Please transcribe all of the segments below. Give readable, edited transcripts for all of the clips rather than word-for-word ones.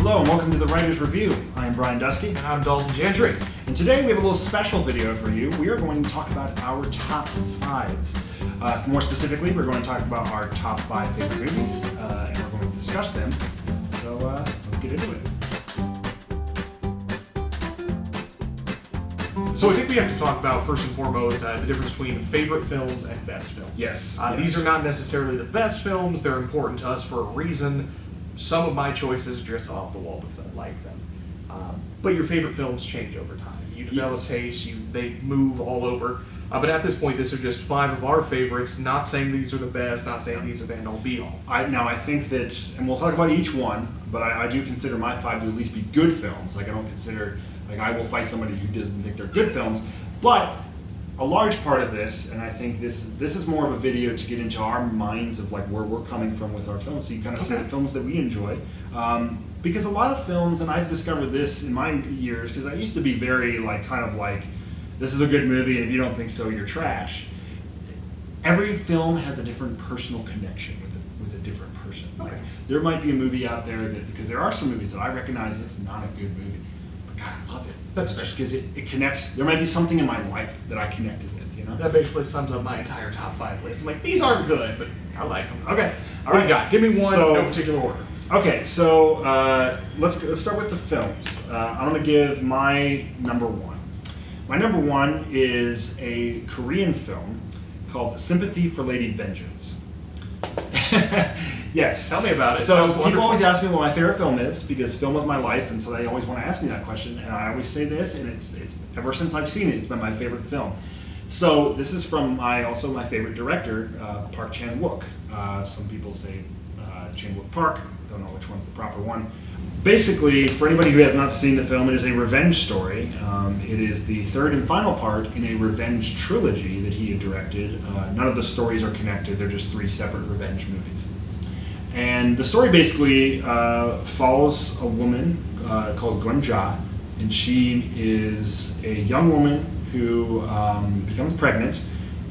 Hello and welcome to the Writer's Review. I am Brian Dusky. And I'm Dalton Gentry. And today we have a little special video for you. We are going to talk about our top fives. More specifically, we're going to talk about our top 5 favorite movies, and we're going to discuss them. So let's get into it. So I think we have to talk about, first and foremost, the difference between favorite films and best films. Yes. These are not necessarily the best films. They're important to us for a reason. Some of my choices are just off the wall because I like them. But your favorite films change over time. You develop taste, they move all over. But at this point, these are just 5 of our favorites, not saying these are the best, not saying these are the end-all be-all. I think that, and we'll talk about each one, but I do consider my 5 to at least be good films. Like, I don't consider, like, I will fight somebody who doesn't think they're good films. But a large part of this, and I think this is more of a video to get into our minds of like where we're coming from with our films, so you kind of see the films that we enjoy. Because a lot of films, and I've discovered this in my years, because I used to be very like kind of like, this is a good movie, and if you don't think so, you're trash. Every film has a different personal connection with a different person. Okay. Like, there might be a movie out there that, because there are some movies that I recognize it's not a good movie, but God, I love it. That's just because it connects. There might be something in my life that I connected with, you know? That basically sums up my entire top 5 list. I'm like, these aren't good, but I like them. Okay. What do you got? Give me one, no particular order. Okay, so let's start with the films. I'm going to give my number 1. My number 1 is a Korean film called Sympathy for Lady Vengeance. Yes. Tell me about it. So people always ask me what my favorite film is, because film is my life, and so they always want to ask me that question, and I always say this, and it's ever since I've seen it, it's been my favorite film. So this is from my favorite director, Park Chan-wook. Some people say Chan-wook Park. Don't know which one's the proper one. Basically, for anybody who has not seen the film, it is a revenge story. It is the 3rd and final part in a revenge trilogy that he had directed. None of the stories are connected. They're just 3 separate revenge movies. And the story basically follows a woman called Gunja, and she is a young woman who becomes pregnant,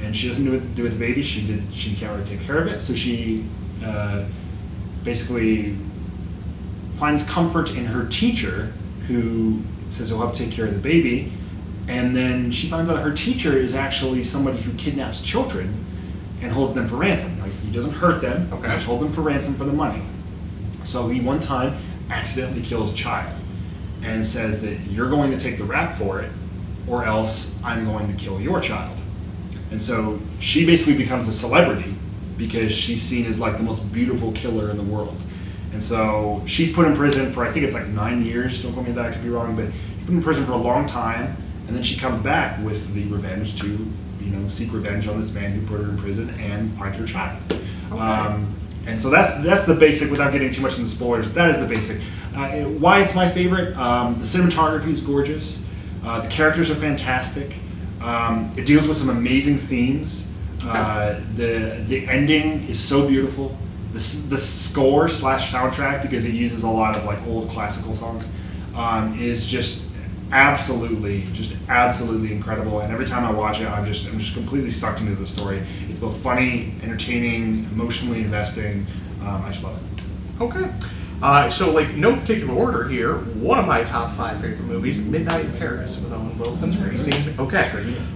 and she doesn't do with the baby. She can't really take care of it, so she basically finds comfort in her teacher, who says he'll help take care of the baby, and then she finds out her teacher is actually somebody who kidnaps children and holds them for ransom. He doesn't hurt them, he just holds them for ransom for the money. So he one time accidentally kills a child and says that you're going to take the rap for it, or else I'm going to kill your child. And so she basically becomes a celebrity because she's seen as like the most beautiful killer in the world. And so she's put in prison for, I think it's like 9 years, don't quote me that, I could be wrong, but she's put in prison for a long time, and then she comes back with the revenge to, seek revenge on this man who put her in prison and find her child. And so that's the basic, without getting too much into spoilers, that is the basic. Why it's my favorite, the cinematography is gorgeous, the characters are fantastic, it deals with some amazing themes, the ending is so beautiful. The score / soundtrack, because it uses a lot of like old classical songs, is just absolutely incredible. And every time I watch it, I'm just completely sucked into the story. It's both funny, entertaining, emotionally investing. I just love it. Okay. So like no particular order here. One of my top 5 favorite movies, Midnight in Paris with Owen Wilson. Have you seen it? Okay.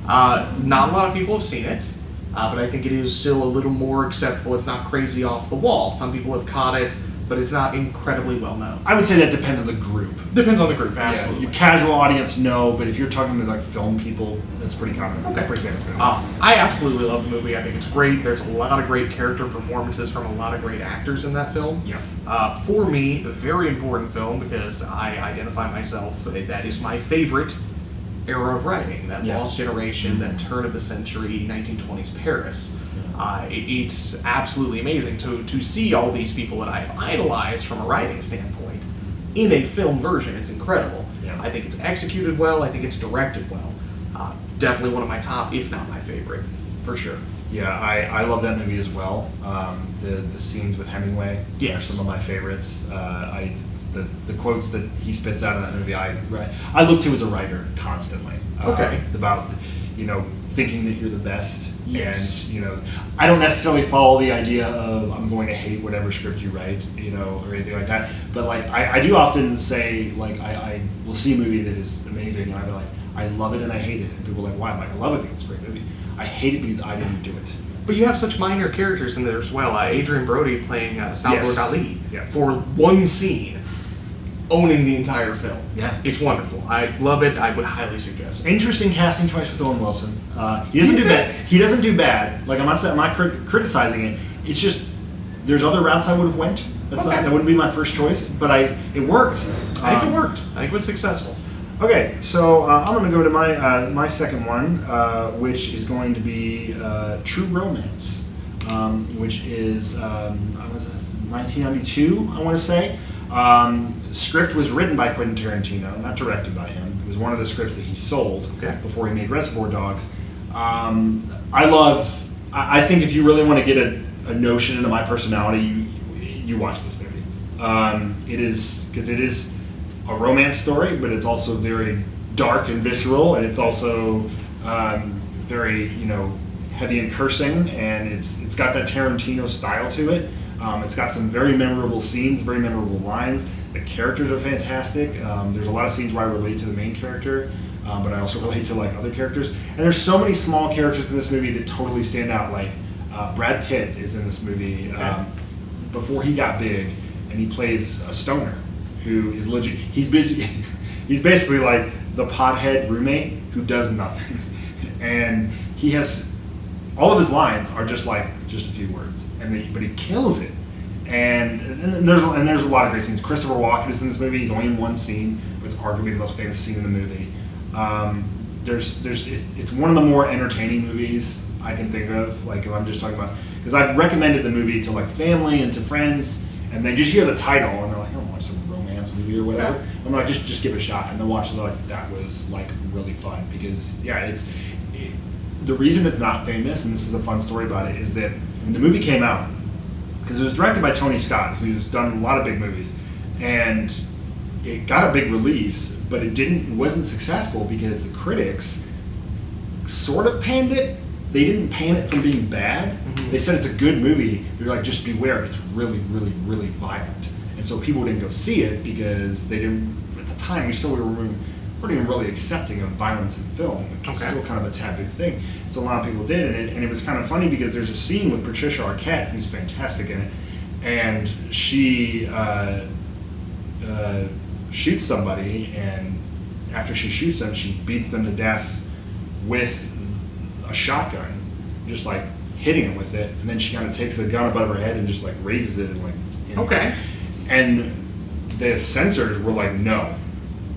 Not a lot of people have seen it. But I think it is still a little more acceptable. It's not crazy off the wall. Some people have caught it, but it's not incredibly well known. I would say that depends on the group. Depends on the group, absolutely. Your casual audience, no, but if you're talking to like film people, that's pretty common. Okay. It's pretty famous movie. I absolutely love the movie. I think it's great. There's a lot of great character performances from a lot of great actors in that film. Yeah. For me, a very important film because I identify myself, that is my favorite era of writing, that lost generation, that turn of the century, 1920s Paris. It's absolutely amazing to see all these people that I've idolized from a writing standpoint in a film version. It's incredible. Yeah. I think it's executed well. I think it's directed well. Definitely one of my top, if not my favorite, for sure. Yeah, I love that movie as well. The scenes with Hemingway are some of my favorites. The quotes that he spits out in that movie, I look to as a writer constantly. About thinking that you're the best. Yes. And, you know, I don't necessarily follow the idea of I'm going to hate whatever script you write, you know, or anything like that. But, like, I do often say, like, I will see a movie that is amazing, and I'll be like, I love it and I hate it. And people are like, why? I'm like, I love it because it's a great movie. I hate it because I didn't do it. But you have such minor characters in there as well. Adrian Brody playing Salvador Dali for one scene, owning the entire film. Yeah. It's wonderful. I love it. I would highly suggest it. Interesting casting choice with Owen Wilson. He doesn't do bad. He doesn't do bad. Like, I'm not criticizing it. It's just there's other routes I would have went. That wouldn't be my first choice, but it worked. I think it worked. I think it was successful. Okay, so I'm going to go to my second one, which is going to be True Romance, which is 1992, I want to say. Script was written by Quentin Tarantino, not directed by him. It was one of the scripts that he sold before he made Reservoir Dogs. I think if you really want to get a notion into my personality, you watch this movie. It is a romance story, but it's also very dark and visceral, and it's also very, you know, heavy in cursing, and it's got that Tarantino style to it. It's got some very memorable scenes, very memorable lines. The characters are fantastic. There's a lot of scenes where I relate to the main character, but I also relate to like other characters. And there's so many small characters in this movie that totally stand out. Like Brad Pitt is in this movie before he got big, and he plays a stoner who is legit. He's basically like the pothead roommate who does nothing, and he has all of his lines are just a few words, but he kills it. And there's a lot of great scenes. Christopher Walken is in this movie. He's only in one scene, but it's arguably the most famous scene in the movie. It's one of the more entertaining movies I can think of. Like, if I'm just talking about, because I've recommended the movie to like family and to friends, and they just hear the title and they're like, I don't want some romance movie or whatever. Yeah. I'm like, just give it a shot, and they'll watch it. They're like, that was like really fun because the reason it's not famous, and this is a fun story about it, is that when the movie came out, because it was directed by Tony Scott, who's done a lot of big movies, and it got a big release, but it wasn't successful because the critics sort of panned it. They didn't pan it from being bad. Mm-hmm. They said it's a good movie. They're like, just beware, it's really, really, really violent. And so people didn't go see it because they didn't, at the time, weren't even really accepting of violence in film, which is still kind of a taboo thing. So a lot of people did, and it was kind of funny because there's a scene with Patricia Arquette, who's fantastic in it, and she shoots somebody, and after she shoots them, she beats them to death with a shotgun, just like hitting them with it, and then she kind of takes the gun above her head and just like raises it and like. And the censors were like, no.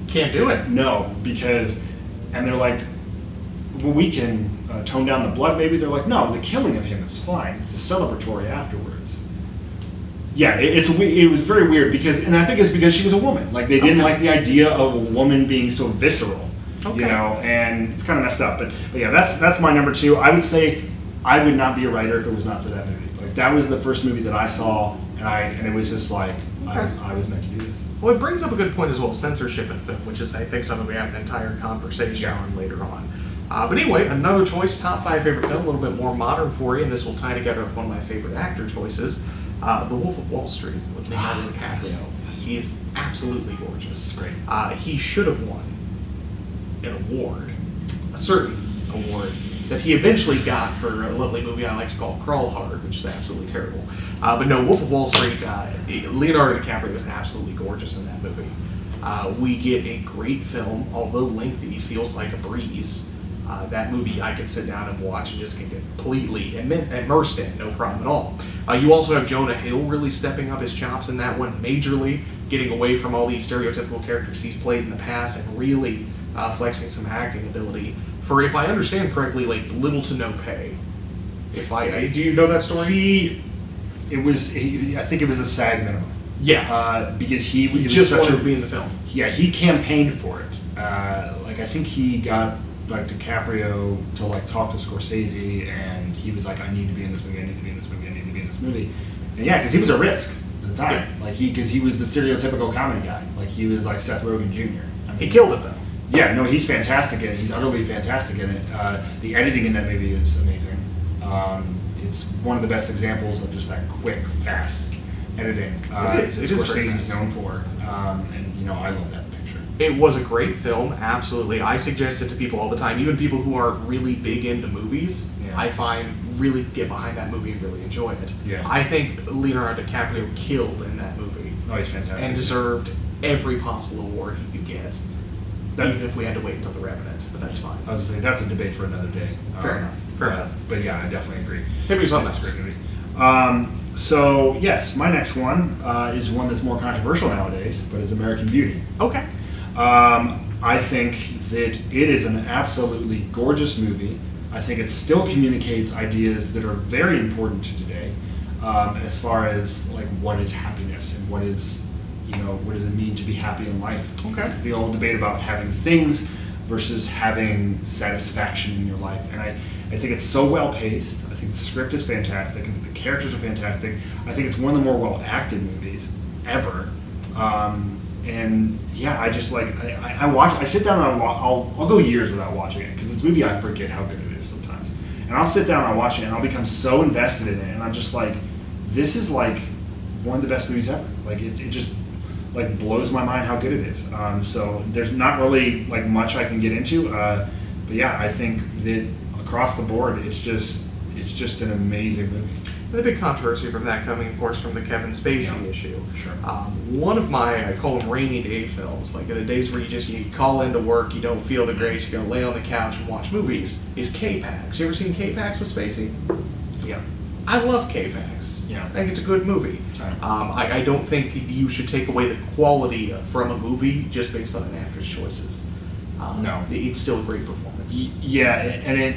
Can't do it. No, and they're like, well, we can tone down the blood maybe. They're like, no, the killing of him is fine. It's the celebratory afterwards. Yeah, it was very weird and I think it's because she was a woman. Like, they didn't like the idea of a woman being so visceral, you know, and it's kind of messed up. But yeah, that's my number two. I would say I would not be a writer if it was not for that movie. Like, that was the first movie that I saw, and it was just like, I was meant to do this. Well, it brings up a good point as well, censorship in film, which is, I think, something we have an entire conversation on later on. But anyway, another choice, top 5 favorite film, a little bit more modern for you, and this will tie together with one of my favorite actor choices, The Wolf of Wall Street with Leonardo DiCaprio. Yes. He's absolutely gorgeous. It's great. He should have won an award, a certain award, that he eventually got for a lovely movie I like to call Crawl Hard, which is absolutely terrible. But no, Wolf of Wall Street, Leonardo DiCaprio is absolutely gorgeous in that movie. We get a great film, although lengthy, feels like a breeze. That movie I could sit down and watch and just get completely immersed in, no problem at all. You also have Jonah Hill really stepping up his chops in that one majorly, getting away from all these stereotypical characters he's played in the past and really flexing some acting ability for, if I understand correctly, like little to no pay. Do you know that story? I think it was a SAG minimum. Yeah. Because he just wanted to be in the film. Yeah, he campaigned for it. I think he got like DiCaprio to like talk to Scorsese, and he was like, I need to be in this movie, I need to be in this movie, I need to be in this movie. And yeah, because he was a risk at the time. Yeah. Because he was the stereotypical comedy guy. Like, he was like Seth Rogen Jr. He killed it though. Yeah, no, he's fantastic in it. He's utterly fantastic in it. The editing in that movie is amazing. It's one of the best examples of just that quick, fast editing. It is. It is very Scorsese's fast. known for, and you know, I love that picture. It was a great film, absolutely. I suggest it to people all the time, even people who aren't really big into movies. Yeah. I find really get behind that movie and really enjoy it. Yeah. I think Leonardo DiCaprio killed in that movie Oh, he's fantastic. and deserved every possible award he could get, That's- even if we had to wait until The Revenant, but that's fine. I was gonna say that's a debate for another day. Fair enough. Fair enough. But yeah, I definitely agree. Maybe something That's else. a great movie. So yes, my next one is one that's more controversial nowadays, but is American Beauty. Okay. I think that it is an absolutely gorgeous movie. I think it still communicates ideas that are very important to today, as far as like what is happiness and what is, you know, what does it mean to be happy in life. Okay. It's the old debate about having things versus having satisfaction in your life. And I think it's so well paced. I think the script is fantastic and the characters are fantastic. I think it's one of the more well acted movies ever. And yeah, I just like I watch. I sit down and I'll go years without watching it because it's a movie I forget how good it is sometimes. And I'll sit down and I'll watch it and I'll become so invested in it, and I'm just like, this is like one of the best movies ever. Like it just like blows my mind how good it is. So there's not really like much I can get into, but yeah, I think that across the board, it's just an amazing movie. The big controversy from that coming, of course, from the Kevin Spacey Yeah. issue. Sure. One of my, I call them rainy day films, like the days where you call into work, you don't feel the grace, you gotta lay on the couch and watch movies, is K-Pax. You ever seen K-Pax with Spacey? Yeah. I love K-Pax. Yeah. I think it's a good movie. Right. I don't think you should take away the quality from a movie just based on an actor's choices. No. It's still a great performance. Yeah, and it.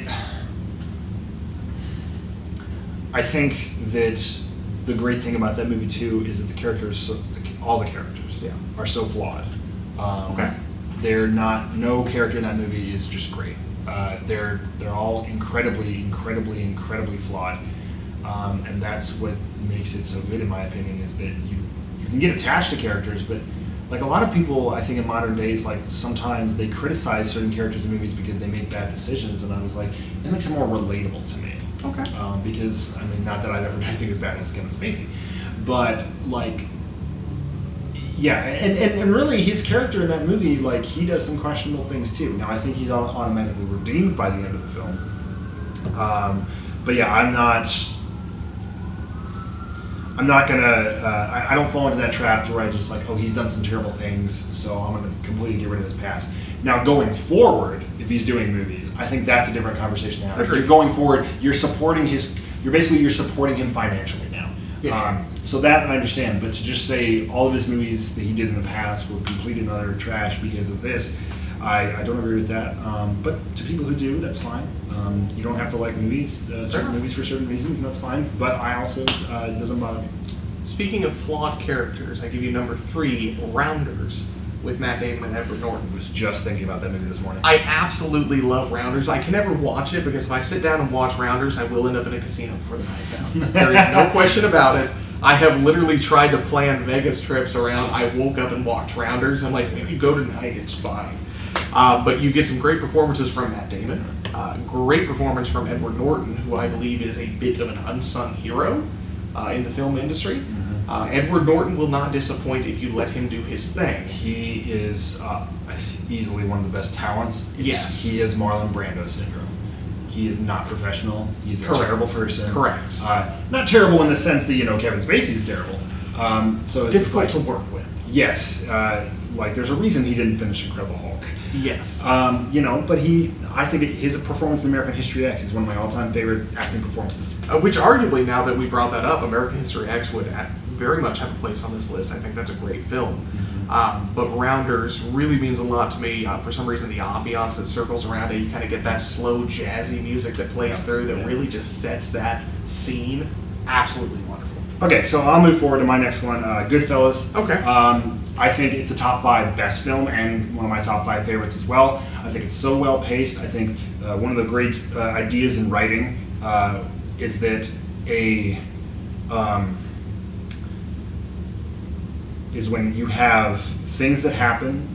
I think that the great thing about that movie too is that the characters, all the characters, Yeah. are so flawed. Okay. They're not. No character in that movie is just great. They're all incredibly flawed, and that's what makes it so good, in my opinion. Is that you can get attached to characters, but like a lot of people, I think in modern days, like sometimes they criticize certain characters in movies because they make bad decisions, and I was like, it makes it more relatable to me. Okay. Because I mean, not that I've ever done anything as bad as Kevin Spacey, but like, yeah, and really his character in that movie, like he does some questionable things too. Now I think he's automatically redeemed by the end of the film, but yeah, I'm not gonna. I don't fall into that trap to where I just like, oh, he's done some terrible things, so I'm gonna completely get rid of his past. Now, going forward, if he's doing movies, I think that's a different conversation to have. If you're going forward, you're supporting him financially now. Yeah. So that I understand, but to just say all of his movies that he did in the past were complete and utter trash because of this, I don't agree with that. But to people who do, that's fine. You don't have to like movies, certain movies for certain reasons, and that's fine. But I also, it doesn't bother me. Speaking of flawed characters, I give you number 3, Rounders, with Matt Damon and Edward Norton. I was just thinking about that movie this morning. I absolutely love Rounders. I can never watch it because if I sit down and watch Rounders, I will end up in a casino before the night's out. There is no question about it. I have literally tried to plan Vegas trips around. I woke up and watched Rounders. I'm like, if you go tonight, it's fine. But you get some great performances from Matt Damon. Great performance from Edward Norton, who I believe is a bit of an unsung hero in the film industry. Edward Norton will not disappoint if you let him do his thing. He is easily one of the best talents. Yes. He is Marlon Brando syndrome. He is not professional. He's a Correct. terrible person. Correct. Not terrible in the sense that, you know, Kevin Spacey is terrible. So it's Difficult like, to work with. Yes. Like, there's a reason he didn't finish Incredible Hulk. Yes. You know, but I think his performance in American History X is one of my all-time favorite acting performances. Which arguably, now that we brought that up, American History X would very much have a place on this list. I think that's a great film. But Rounders really means a lot to me. For some reason, the ambiance that circles around it, you kind of get that slow, jazzy music that plays through that really just sets that scene. Absolutely wonderful. Okay, so I'll move forward to my next one, Goodfellas. Okay. I think it's a top 5 best film and one of my top 5 favorites as well. I think it's so well paced. I think one of the great ideas in writing is that is when you have things that happen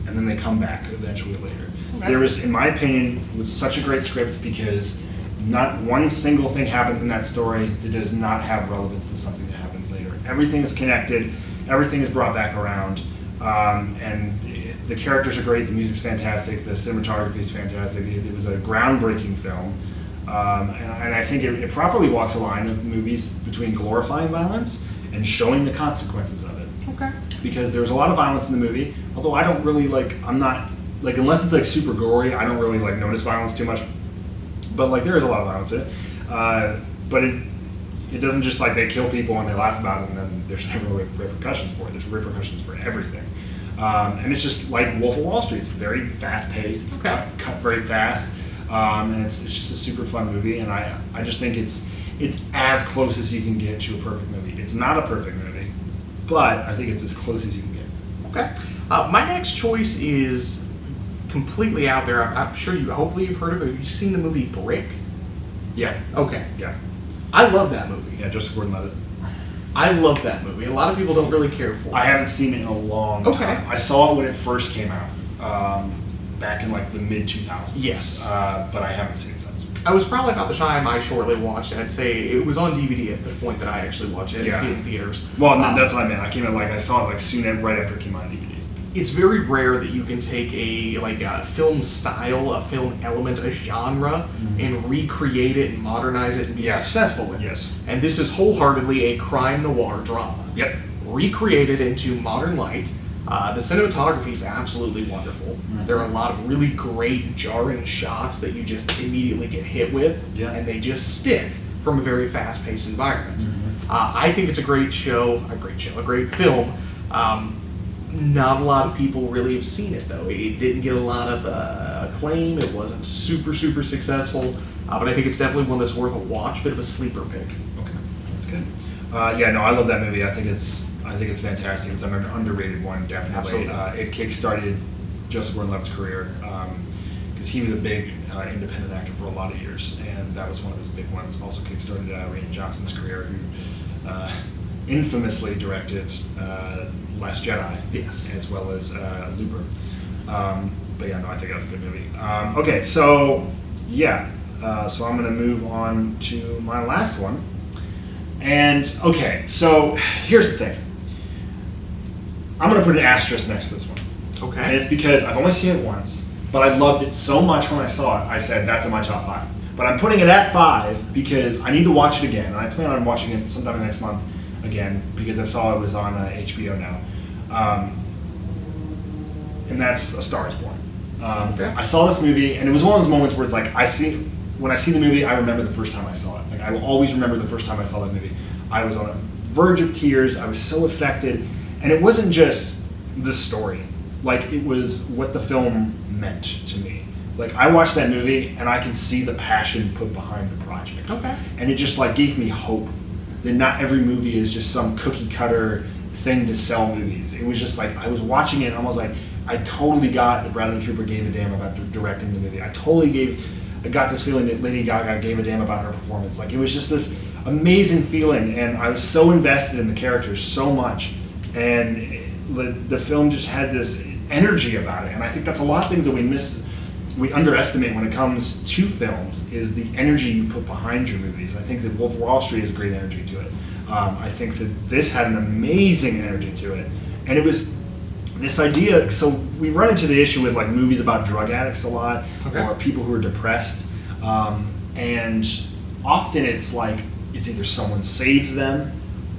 and then they come back eventually later. Okay. There was, in my opinion, was such a great script because not one single thing happens in that story that does not have relevance to something that happens later. Everything is connected, everything is brought back around, and the characters are great, the music's fantastic, the cinematography is fantastic. It was a groundbreaking film, and I think it properly walks a line of movies between glorifying violence and showing the consequences of it. Okay. Because there's a lot of violence in the movie, although I don't really I'm not, unless it's super gory, I don't really notice violence too much. But there is a lot of violence in it. But it doesn't just they kill people and they laugh about it and then there's never repercussions for it. There's repercussions for everything. And it's just like Wolf of Wall Street. It's very fast paced. It's cut very fast. And it's just a super fun movie. And I just think it's as close as you can get to a perfect movie. It's not a perfect movie, but I think it's as close as you can get. Okay. My next choice is completely out there. I'm sure hopefully you've heard of it. Have you seen the movie Brick? Yeah. Okay. Yeah. I love that movie. Yeah, Joseph Gordon-Levitt. I love that movie. A lot of people don't really care for it. I haven't seen it in a long time. I saw it when it first came out, back in the mid 2000s. Yes. But I haven't seen it since. I was probably about the time I shortly watched it. I'd say it was on DVD at the point that I actually watched it. I didn't see it in theaters. Well, that's what I meant. I came in I saw it soon right after it came on DVD. It's very rare that you can take a film style, a film element, a genre, and recreate it and modernize it and be successful with it. Yes. And this is wholeheartedly a crime noir drama. Yep. Recreated into modern light. The cinematography is absolutely wonderful. There are a lot of really great jarring shots that you just immediately get hit with, and they just stick from a very fast-paced environment. I think it's a great film. Not a lot of people really have seen it, though. It didn't get a lot of acclaim. It wasn't super successful, but I think it's definitely one that's worth a watch. Bit of a sleeper pick. Okay, that's good. I love that movie. I think it's fantastic. It's an underrated one, definitely. It kickstarted Joseph Gordon-Levitt's career because he was a big independent actor for a lot of years, and that was one of his big ones. Also kickstarted Rian Johnson's career, who infamously directed Last Jedi, as well as Looper. I think that's a good movie. Okay, so so I'm going to move on to my last one. And okay, so here's the thing. I'm going to put an asterisk next to this one. Okay. And it's because I've only seen it once, but I loved it so much when I saw it, I said that's in my top 5. But I'm putting it at 5 because I need to watch it again, and I plan on watching it sometime next month again because I saw it was on HBO now. And that's A Star Is Born. I saw this movie, and it was one of those moments where it's when I see the movie, I remember the first time I saw it. I will always remember the first time I saw that movie. I was on the verge of tears. I was so affected, and it wasn't just the story. It was what the film meant to me. I watched that movie, and I can see the passion put behind the project. Okay. And it just gave me hope that not every movie is just some cookie cutter thing to sell movies. It was just I was watching it, and I was I totally got that Bradley Cooper gave a damn about directing the movie. I got this feeling that Lady Gaga gave a damn about her performance. It was just this amazing feeling, and I was so invested in the characters so much, and the film just had this energy about it. And I think that's a lot of things that we underestimate when it comes to films is the energy you put behind your movies. I think that Wolf of Wall Street has a great energy to it. I think that this had an amazing energy to it, and it was this idea. So we run into the issue with movies about drug addicts a lot, or people who are depressed, and often it's it's either someone saves them,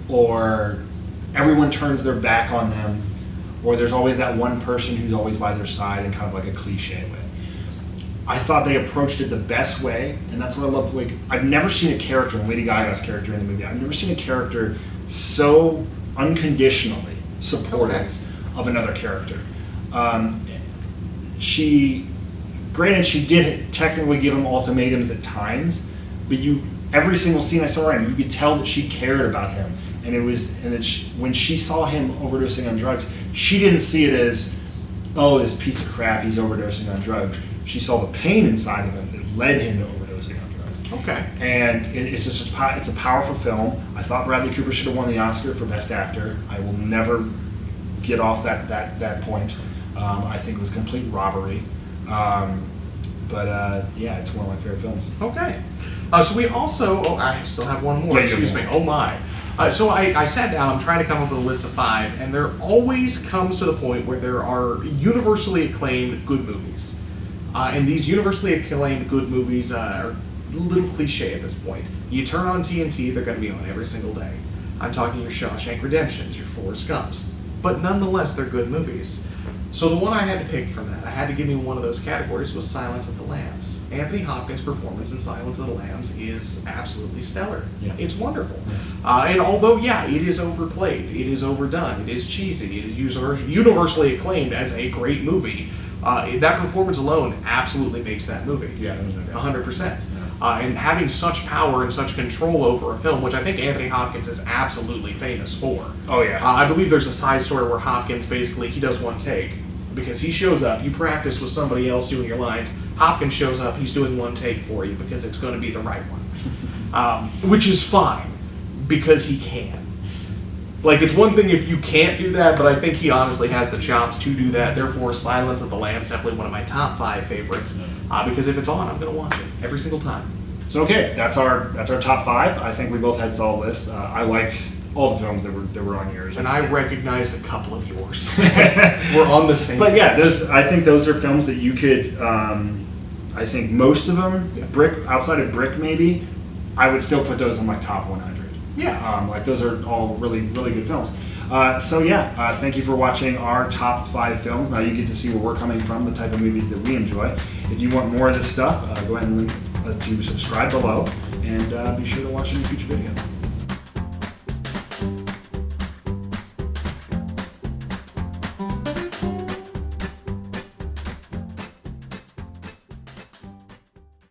or everyone turns their back on them, or there's always that one person who's always by their side in kind of a cliche way. I thought they approached it the best way, and that's what I loved. I've never seen a character, Lady Gaga's character in the movie, I've never seen a character so unconditionally supportive of another character. She did technically give him ultimatums at times, but every single scene I saw her in, you could tell that she cared about him, when she saw him overdosing on drugs, she didn't see it as, oh, this piece of crap, he's overdosing on drugs. She saw the pain inside of him that led him to overdosing on drugs. Okay. And it's a powerful film. I thought Bradley Cooper should have won the Oscar for Best Actor. I will never get off that point. I think it was complete robbery. But yeah, it's one of my favorite films. Okay. So we also, I still have one more, Yeah, excuse me. Oh my. So I sat down, I'm trying to come up with a list of 5, and there always comes to the point where there are universally acclaimed good movies. And these universally acclaimed good movies are a little cliche at this point. You turn on TNT, they're going to be on every single day. I'm talking your Shawshank Redemptions, your Forrest Gumps. But nonetheless, they're good movies. So the one I had to pick from that, I had to give me one of those categories, was Silence of the Lambs. Anthony Hopkins' performance in Silence of the Lambs is absolutely stellar. Yeah. It's wonderful. Yeah. And although, yeah, it is overplayed, it is overdone, it is cheesy, it is universally acclaimed as a great movie, that performance alone absolutely makes that movie. Yeah, 100%. And having such power and such control over a film, which I think Anthony Hopkins is absolutely famous for. Oh, yeah. I believe there's a side story where Hopkins basically, he does one take. Because he shows up, you practice with somebody else doing your lines, Hopkins shows up, he's doing one take for you because it's going to be the right one. Which is fine, because he can. Like, it's one thing if you can't do that, but I think he honestly has the chops to do that. Therefore, Silence of the Lambs is definitely one of my top 5 favorites. Because if it's on, I'm going to watch it every single time. So okay, that's our top 5. I think we both had solid lists. I liked all the films that were on yours. And I recognized a couple of yours. We're on the same. But yeah, I think those are films that you could. I think most of them, outside of Brick maybe, I would still put those in my top 100. Yeah. Like those are all really, really good films. So yeah, thank you for watching our top 5 films. Now you get to see where we're coming from, the type of movies that we enjoy. If you want more of this stuff, go ahead and link to subscribe below, and be sure to watch any future videos.